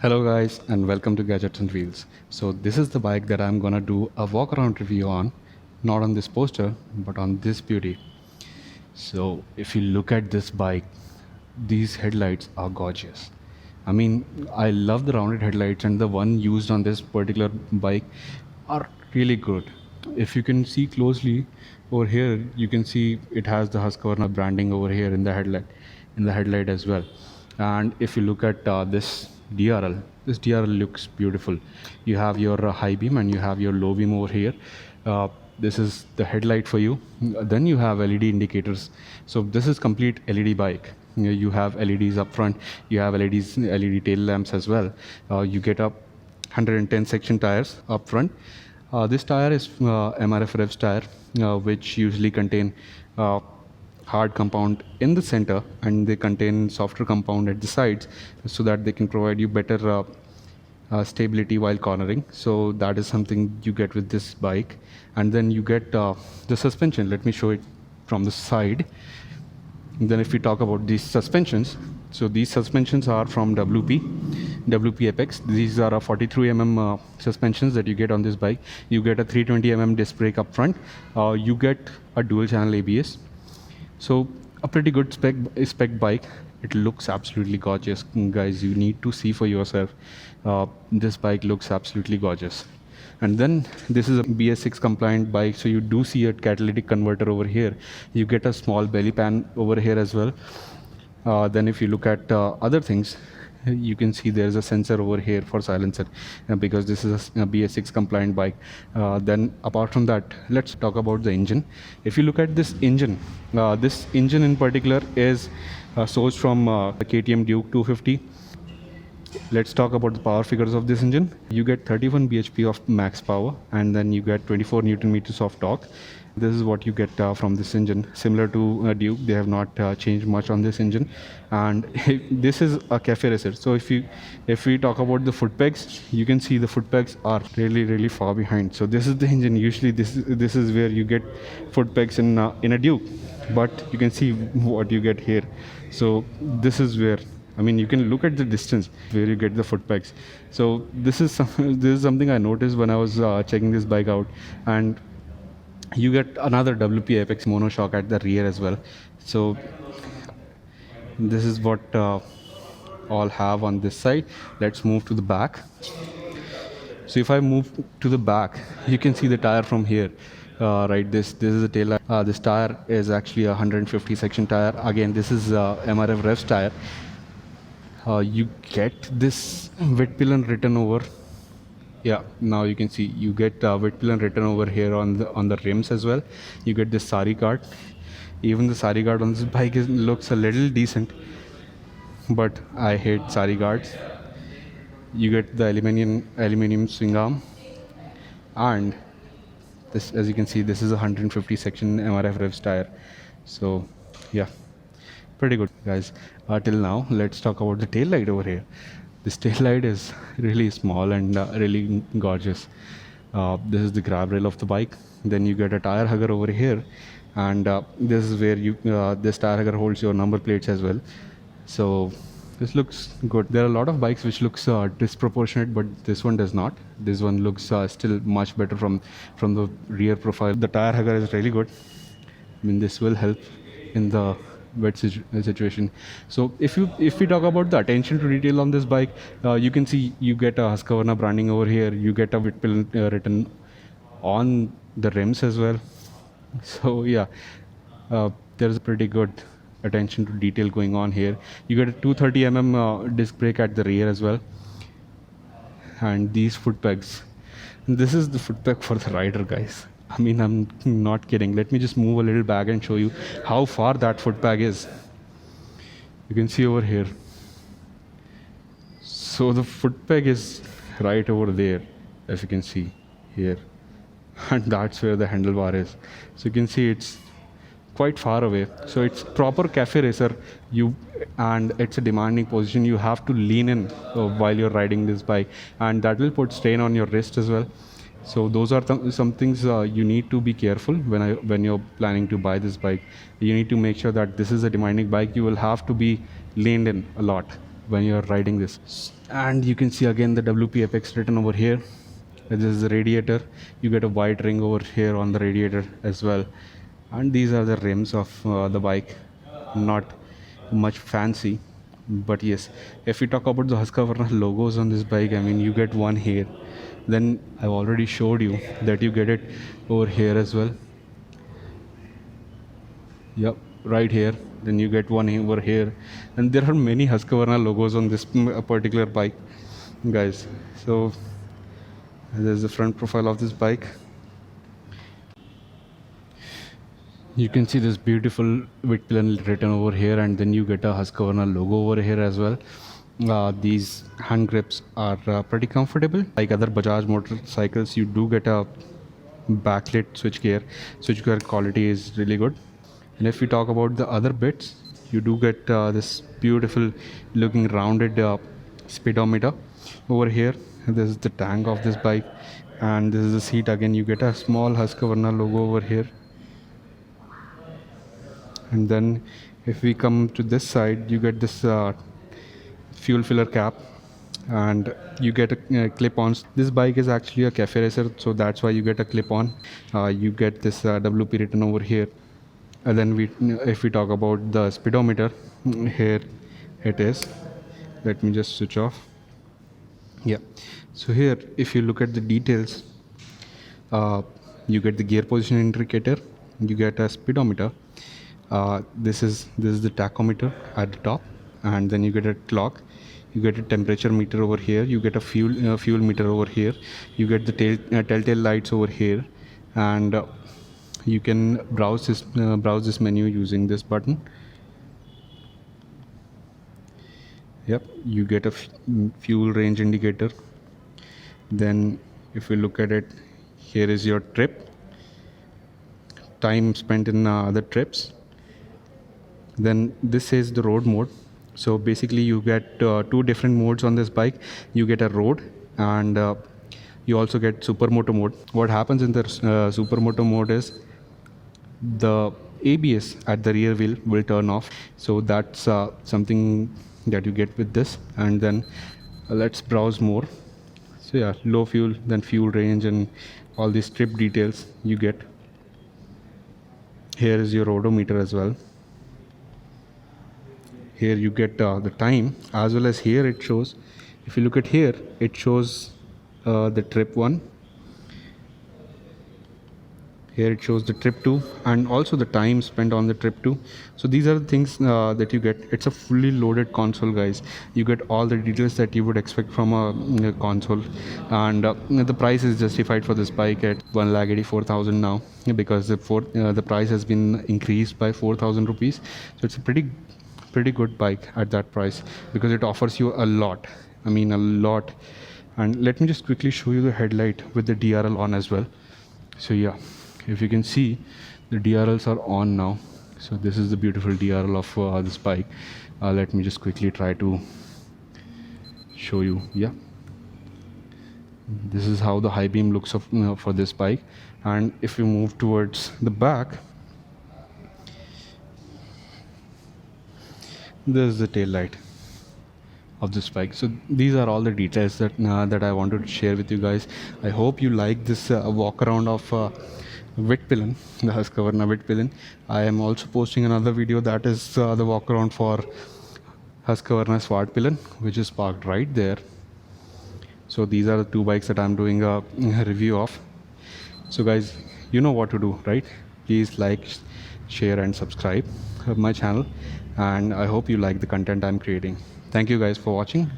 Hello guys and welcome to Gadgets and Wheels. So this is the bike that I'm gonna do a walk around review on, not on this poster, but on this beauty. So if you look at this bike, these headlights are gorgeous. I mean, I love the rounded headlights and the one used on this particular bike are really good. If you can see closely over here, you can see it has the Husqvarna branding over here in the headlight as well. And if you look at this DRL looks beautiful. You have your high beam and you have your low beam over here. This is the headlight for you. Then you have LED indicators. So this is complete LED bike. You have LEDs up front. You have LED tail lamps as well. You get up 110 section tires up front. This tire is MRF Revs tire, which usually contain hard compound in the center and they contain softer compound at the sides so that they can provide you better stability while cornering. So that is something you get with this bike. And then you get the suspension. Let me show it from the side. And then if we talk about these suspensions, so these suspensions are from WP Apex. These are a 43 mm suspensions that you get on this bike. You get a 320 mm disc brake up front. You get a dual channel ABS. So a pretty good spec bike. It looks absolutely gorgeous, guys. You need to see for yourself. This bike looks absolutely gorgeous. And then this is a BS6 compliant bike, so you do see a catalytic converter over here. You get a small belly pan over here as well. Then if you look at other things, you can see there's a sensor over here for silencer because this is a BS6 compliant bike. Then apart from that, let's talk about the engine. If you look at this engine in particular is sourced from the KTM Duke 250. Let's talk about the power figures of this engine. You get 31 bhp of max power and then you get 24 newton meters of torque. This is what you get from this engine. Similar to Duke, they have not changed much on this engine. And this is a cafe racer. So if we talk about the foot pegs, you can see the foot pegs are really far behind. So this is the engine. Usually this is where you get foot pegs in a Duke, but you can see what you get here. So this is where, I mean, you can look at the distance where you get the foot pegs. So this is something I noticed when I was checking this bike out. And you get another WP Apex monoshock at the rear as well. So this is what all have on this side. Let's move to the back. So if I move to the back, you can see the tire from here. Right, this is a tail light. This tire is actually a 150 section tire. Again, this is MRF Revs tire. You get this wet pillion written over. Yeah, now you can see you get wet pillion written over here on the rims as well. You get this sari guard. Even the sari guard on this bike looks a little decent, but I hate sari guards. You get the aluminium swing arm, and this, as you can see, this is a 150 section MRF Revs tire. So yeah, pretty good, guys. Till now, let's talk about the tail light over here. This tail light is really small and really gorgeous. This is the grab rail of the bike. Then you get a tire hugger over here, and this is where this tire hugger holds your number plates as well. So this looks good. There are a lot of bikes which looks disproportionate, but this one does not. This one looks still much better from the rear profile. The tire hugger is really good. I mean, this will help in the wet situation. So if we talk about the attention to detail on this bike, you can see you get a Husqvarna branding over here. You get a wet pillion written on the rims as well. So yeah, there's a pretty good attention to detail going on here. You get a 230 mm disc brake at the rear as well. And these foot pegs, this is the foot peg for the rider, guys. I mean, I'm not kidding. Let me just move a little back and show you how far that foot peg is. You can see over here. So the foot peg is right over there, as you can see here. And that's where the handlebar is. So you can see it's quite far away. So it's proper cafe racer. And it's a demanding position. You have to lean in while you're riding this bike, and that will put strain on your wrist as well. So those are some things you need to be careful when you're planning to buy this bike. You need to make sure that this is a demanding bike. You will have to be leaned in a lot. when you're riding this. And you can see again the WP Apex written over here. This is the radiator. You get a white ring over here on the radiator as well. And these are the rims of the bike. Not much fancy, but yes, if we talk about the Husqvarna logos on this bike, I mean, you get one here, then I've already showed you that you get it over here as well. Yep, right here. Then you get one over here, and there are many Husqvarna logos on this particular bike, guys. So there's the front profile of this bike. You can see this beautiful Whitplan written over here, and then you get a Husqvarna logo over here as well. These hand grips are pretty comfortable. Like other Bajaj motorcycles, you do get a backlit switchgear. Switchgear quality is really good. And if we talk about the other bits, you do get this beautiful looking rounded speedometer over here. This is the tank of this bike, and this is the seat. Again, you get a small Husqvarna logo over here. And then if we come to this side, you get this fuel filler cap, and you get a clip-ons. This bike is actually a cafe racer, so that's why you get a clip-on. You get this WP written over here. And then if we talk about the speedometer, here it is. Let me just switch off. Yeah, so here if you look at the details, you get the gear position indicator, you get a speedometer. This is the tachometer at the top, and then you get a clock, you get a temperature meter over here, you get a fuel meter over here, you get the telltale lights over here, and you can browse this menu using this button. Yep, you get a fuel range indicator. Then if we look at it, here is your trip, time spent in other trips. Then this is the road mode. So basically you get two different modes on this bike. You get a road, and you also get supermoto mode. What happens in the supermoto mode is the ABS at the rear wheel will turn off. So that's something that you get with this. And then let's browse more. So yeah, low fuel, then fuel range, and all these trip details you get. Here is your odometer as well. Here you get the time, as well as here it shows, if you look at here, it shows the trip 1. Here it shows the trip 2, and also the time spent on the trip 2. So these are the things that you get. It's a fully loaded console, guys. You get all the details that you would expect from a console, and the price is justified for this bike at 1,84,000 now, because the price has been increased by 4,000 rupees. So it's a pretty good bike at that price, because it offers you a lot. I mean, a lot. And let me just quickly show you the headlight with the DRL on as well. So yeah, if you can see, the DRLs are on now. So this is the beautiful DRL of this bike. Let me just quickly try to show you. Yeah, this is how the high beam looks for this bike. And if we move towards the back, this is the tail light of this bike. So these are all the details that I wanted to share with you guys. I hope you like this walk around of Whitplan, the Husqvarna Whitplan. I am also posting another video that is the walk around for Husqvarna Svartpilen, which is parked right there. So these are the two bikes that I'm doing a review of. So guys, you know what to do, right? Please like, share and subscribe my channel, and I hope you like the content I'm creating. Thank you guys for watching.